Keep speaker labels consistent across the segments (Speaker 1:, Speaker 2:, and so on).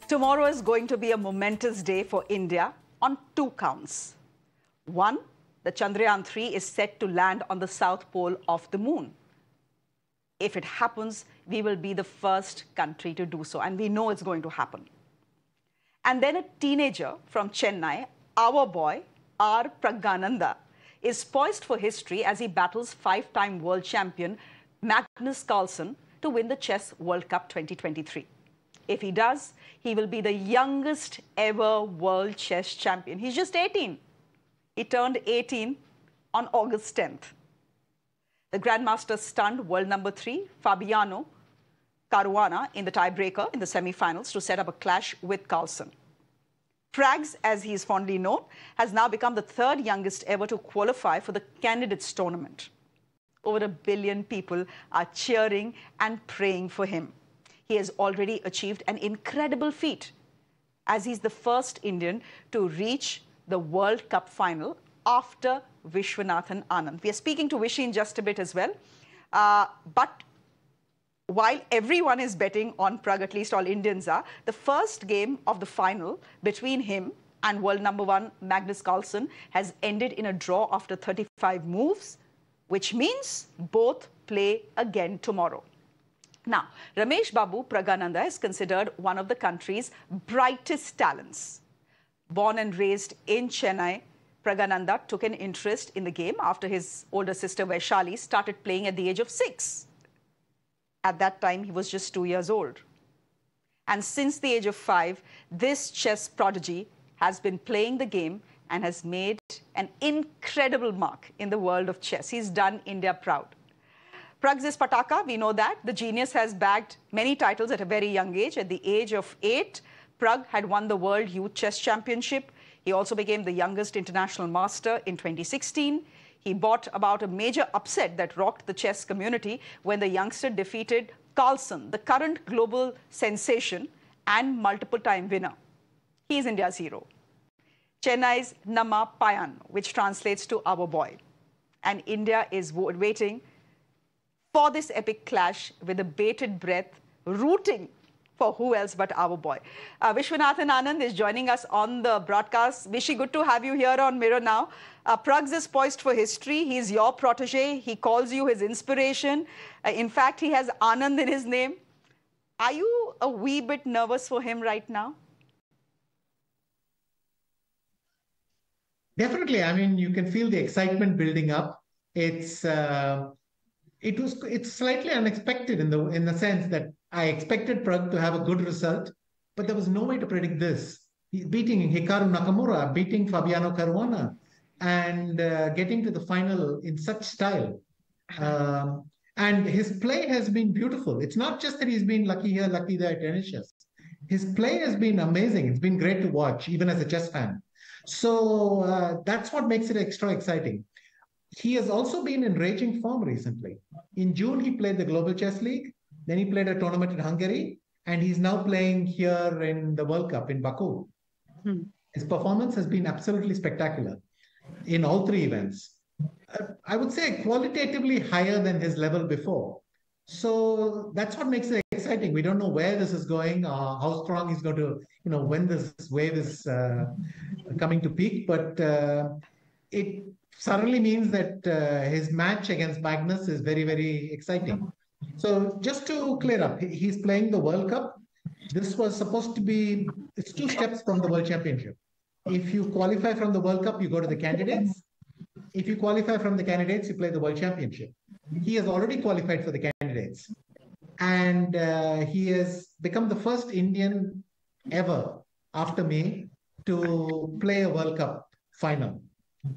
Speaker 1: Tomorrow is going to be a momentous day for India on two counts. One, the Chandrayaan-3 is set to land on the south pole of the moon. If it happens, we will be the first country to do so, and we know it's going to happen. And then a teenager from Chennai, our boy, R. Praggnanandhaa, is poised for history as he battles five-time world champion Magnus Carlsen to win the Chess World Cup 2023. If he does, he will be the youngest ever world chess champion. He's just 18. He turned 18 on August 10th. The grandmaster stunned world number 3, Fabiano Caruana, in the tiebreaker in the semi-finals to set up a clash with Carlsen. Prags, as he is fondly known, has now become the third youngest ever to qualify for the candidates tournament. Over 1 billion people are cheering and praying for him. He has already achieved an incredible feat, as he's the first Indian to reach the World Cup final after Vishwanathan Anand. We are speaking to Vishy in just a bit as well. But while everyone is betting on Prag, at least all Indians are, the first game of the final between him and world number 1 Magnus Carlsen has ended in a draw after 35 moves, which means both play again tomorrow. Now, Rameshbabu Praggnanandhaa is considered one of the country's brightest talents. Born and raised in Chennai, Praggnanandhaa took an interest in the game after his older sister Vaishali started playing at the age of 6. At that time, he was just 2 years old. And since the age of 5, this chess prodigy has been playing the game and has made an incredible mark in the world of chess. He's done India proud. Prag's is Pataka, we know that. The genius has bagged many titles at a very young age. At the age of 8, Prag had won the World Youth Chess Championship. He also became the youngest international master in 2016. He brought about a major upset that rocked the chess community when the youngster defeated Carlsen, the current global sensation and multiple-time winner. He is India's hero. Chennai's Nama Payan, which translates to our boy. And India is waiting for this epic clash with a bated breath, rooting for who else but our boy. Vishwanathan Anand is joining us on the broadcast. Vishy, good to have you here on Mirror Now. Prags is poised for history. He's your protege. He calls you his inspiration. In fact, he has Anand in his name. Are you a wee bit nervous for him right now?
Speaker 2: Definitely. I mean, you can feel the excitement building up. It's slightly unexpected in the sense that I expected Prag to have a good result, but there was no way to predict this. Beating Hikaru Nakamura, beating Fabiano Caruana, and getting to the final in such style. And his play has been beautiful. It's not just that he's been lucky here, lucky there at tennis chess. His play has been amazing. It's been great to watch, even as a chess fan. So that's what makes it extra exciting. He has also been in raging form recently. In June, he played the Global Chess League. Then he played a tournament in Hungary. And he's now playing here in the World Cup in Baku. His performance has been absolutely spectacular in all 3 events. I would say qualitatively higher than his level before. So that's what makes it exciting. We don't know where this is going, how strong he's going to, when this wave is coming to peak. But it certainly means that his match against Magnus is very, very exciting. So just to clear up, he's playing the World Cup. This was supposed to be, it's 2 steps from the World Championship. If you qualify from the World Cup, you go to the candidates. If you qualify from the candidates, you play the World Championship. He has already qualified for the candidates. And he has become the first Indian ever after me to play a World Cup final.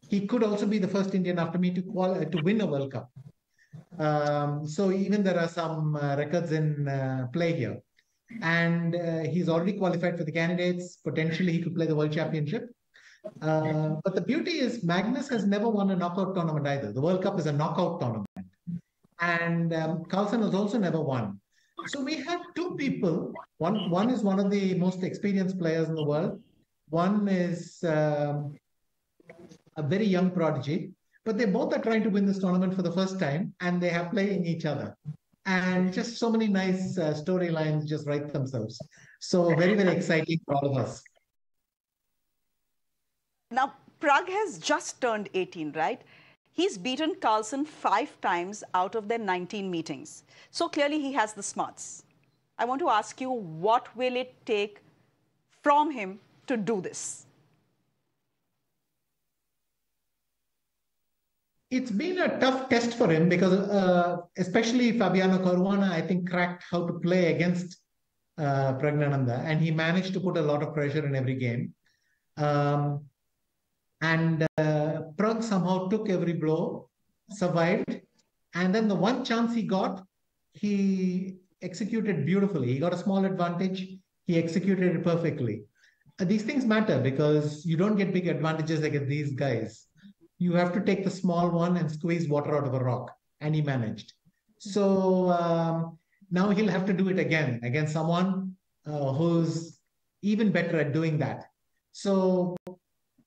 Speaker 2: He could also be the first Indian after me to win a World Cup. So even there are some records in play here. And he's already qualified for the candidates. Potentially, he could play the World Championship. But the beauty is Magnus has never won a knockout tournament either. The World Cup is a knockout tournament. And Carlsen has also never won. So we have 2 people. One is one of the most experienced players in the world. One is a very young prodigy. But they both are trying to win this tournament for the first time, and they are playing each other. And just so many nice storylines just write themselves. So very, very exciting for all of us.
Speaker 1: Now, Pragg has just turned 18, right? He's beaten Carlsen 5 times out of their 19 meetings. So clearly he has the smarts. I want to ask you, what will it take from him to do this?
Speaker 2: It's been a tough test for him because especially Fabiano Caruana, I think, cracked how to play against Praggnanandhaa, and he managed to put a lot of pressure in every game. And Pragg somehow took every blow, survived, and then the one chance he got, he executed beautifully. He got a small advantage, he executed it perfectly. These things matter because you don't get big advantages against these guys. You have to take the small one and squeeze water out of a rock, and he managed. So now he'll have to do it again against someone who's even better at doing that. So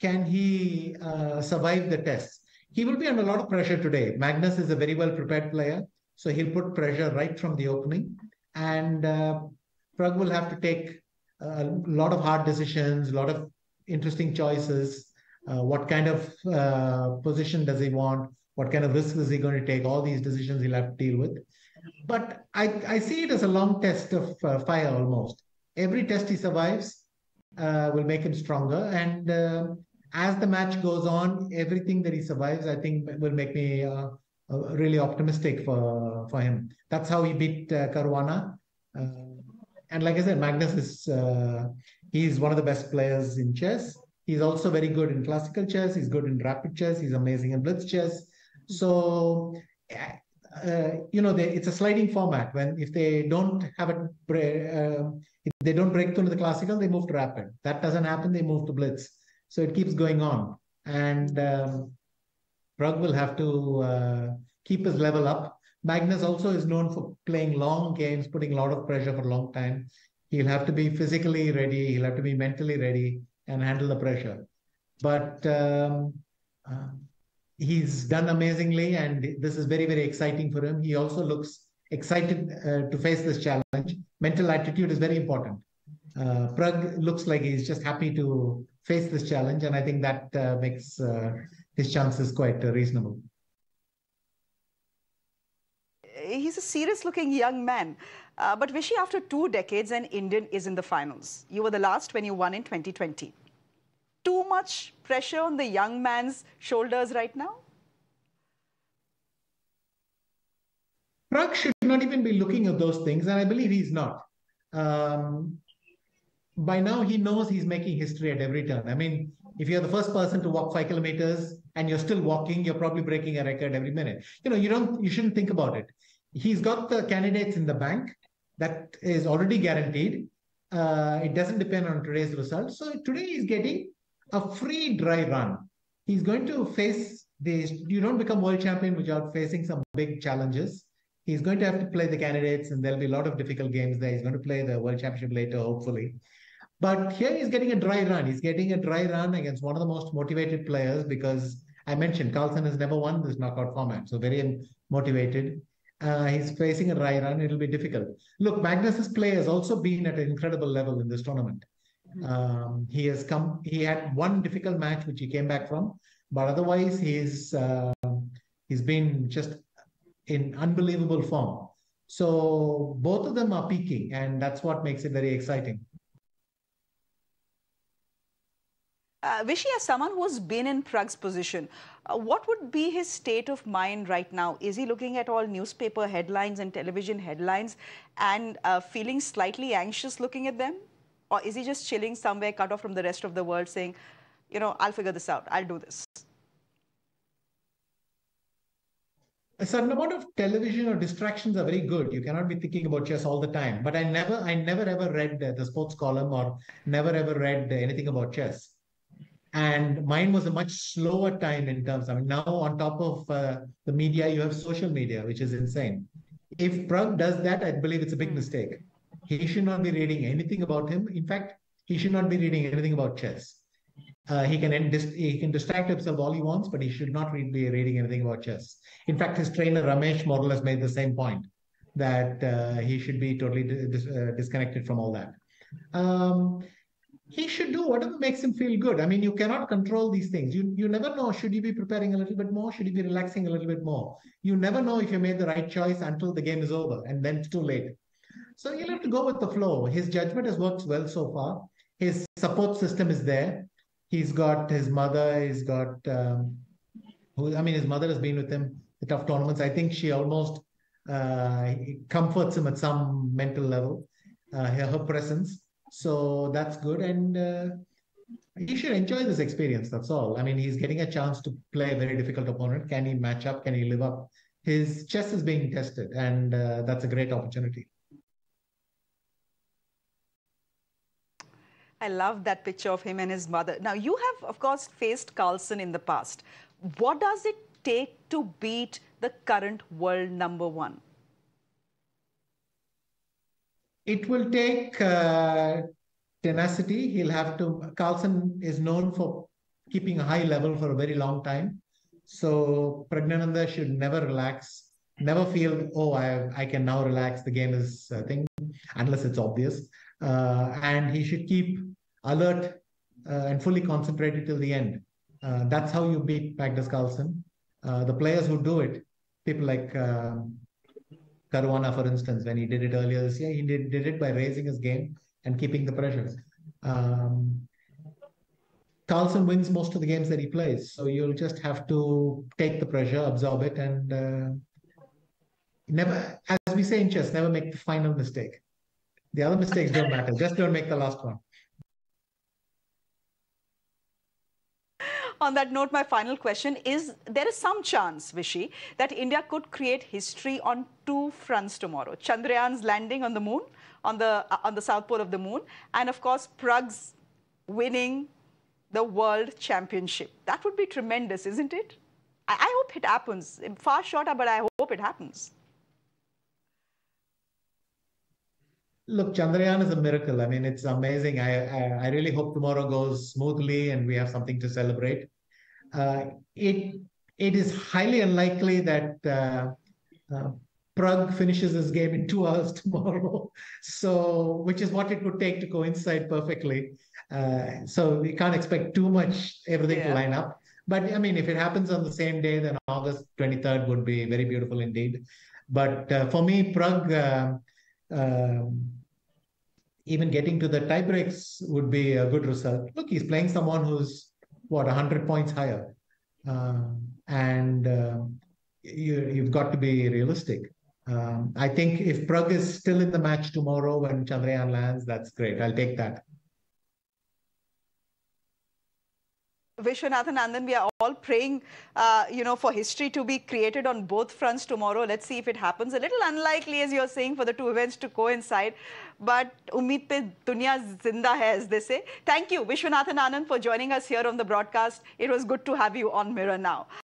Speaker 2: can he survive the test? He will be under a lot of pressure today. Magnus is a very well prepared player, so he'll put pressure right from the opening. And Pragg will have to take a lot of hard decisions, a lot of interesting choices. What kind of position does he want? What kind of risks is he going to take? All these decisions he'll have to deal with. But I see it as a long test of fire almost. Every test he survives will make him stronger. And as the match goes on, everything that he survives, I think, will make me really optimistic for him. That's how he beat Caruana. And like I said, Magnus is he's one of the best players in chess. He's also very good in classical chess. He's good in rapid chess. He's amazing in blitz chess. So, it's a sliding format. If they don't have if they don't break through the classical, they move to rapid. That doesn't happen, they move to blitz. So it keeps going on. And Pragg will have to keep his level up. Magnus also is known for playing long games, putting a lot of pressure for a long time. He'll have to be physically ready. He'll have to be mentally ready and handle the pressure. But he's done amazingly, and this is very, very exciting for him. He also looks excited to face this challenge. Mental attitude is very important. Pragg looks like he's just happy to face this challenge, and I think that makes his chances quite reasonable.
Speaker 1: He's a serious-looking young man. But Vishy, after 2 decades, an Indian is in the finals. You were the last when you won in 2020. Too much pressure on the young man's shoulders right now?
Speaker 2: Pragg should not even be looking at those things, and I believe he's not. By now, he knows he's making history at every turn. I mean, if you're the first person to walk 5 kilometers and you're still walking, you're probably breaking a record every minute. You shouldn't think about it. He's got the candidates in the bank. That is already guaranteed. It doesn't depend on today's results. So today he's getting a free dry run. He's going to face this. You don't become world champion without facing some big challenges. He's going to have to play the candidates, and there'll be a lot of difficult games there. He's going to play the world championship later, hopefully. But here he's getting a dry run. He's getting a dry run against one of the most motivated players, because I mentioned Carlsen has never won this knockout format. So very motivated. He's facing a dry run. It'll be difficult. Look, Magnus's play has also been at an incredible level in this tournament. He had one difficult match which he came back from, but otherwise he's been just in unbelievable form. So both of them are peaking, and that's what makes it very exciting.
Speaker 1: Vishy, as someone who's been in Pragg's position, what would be his state of mind right now? Is he looking at all newspaper headlines and television headlines and feeling slightly anxious looking at them? Or is he just chilling somewhere cut off from the rest of the world saying, I'll figure this out, I'll do this?
Speaker 2: A certain amount of television or distractions are very good. You cannot be thinking about chess all the time. But I never ever read the sports column or never ever read anything about chess. And mine was a much slower time in terms. Now on top of the media, you have social media, which is insane. If Pragg does that, I believe it's a big mistake. He should not be reading anything about him. In fact, he should not be reading anything about chess. He can distract himself all he wants, but he should not be reading anything about chess. In fact, his trainer Ramesh more or less made the same point. that he should be totally disconnected from all that. He should do whatever makes him feel good. I mean, you cannot control these things. You never know. Should you be preparing a little bit more? Should you be relaxing a little bit more? You never know if you made the right choice until the game is over, and then it's too late. So you'll have to go with the flow. His judgment has worked well so far. His support system is there. He's got his mother. He's got, his mother has been with him the tough tournaments. I think she almost comforts him at some mental level, her presence. So that's good. And he should enjoy this experience. That's all. I mean, he's getting a chance to play a very difficult opponent. Can he match up? Can he live up? His chess is being tested, and that's a great opportunity.
Speaker 1: I love that picture of him and his mother. Now, you have, of course, faced Carlsen in the past. What does it take to beat the current world #1?
Speaker 2: It will take tenacity. He'll have to. Carlsen is known for keeping a high level for a very long time. So Praggnanandhaa should never relax, never feel, oh, I can now relax. The game is a thing, unless it's obvious. And he should keep alert and fully concentrated till the end. That's how you beat Magnus Carlsen. The players who do it, people like Caruana, for instance, when he did it earlier this year, he did it by raising his game and keeping the pressure. Carlsen wins most of the games that he plays, so you'll just have to take the pressure, absorb it, and never, as we say in chess, never make the final mistake. The other mistakes don't matter. Just don't make the last one.
Speaker 1: On that note, my final question is, there is some chance, Vishy, that India could create history on 2 fronts tomorrow. Chandrayaan's landing on the moon, on the south pole of the moon, and of course, Prag's winning the World Championship. That would be tremendous, isn't it? I hope it happens. Far shorter, but I hope it happens.
Speaker 2: Look, Chandrayaan is a miracle. I mean, it's amazing. I really hope tomorrow goes smoothly and we have something to celebrate. It is highly unlikely that Pragg finishes his game in 2 hours tomorrow. So, which is what it would take to coincide perfectly. So we can't expect too much, everything to line up. But I mean, if it happens on the same day, then August 23rd would be very beautiful indeed. But for me, Pragg, even getting to the tiebreaks would be a good result. Look, he's playing someone who's, what, 100 points higher. You've got to be realistic. I think if Pragg is still in the match tomorrow when Chandrayaan lands, that's great. I'll take that.
Speaker 1: Vishwanathan Anand, we are all praying, for history to be created on both fronts tomorrow. Let's see if it happens. A little unlikely, as you're saying, for the 2 events to coincide. But ummeed pe dunya zinda hai, as they say. Thank you, Vishwanathan Anand, for joining us here on the broadcast. It was good to have you on Mirror Now.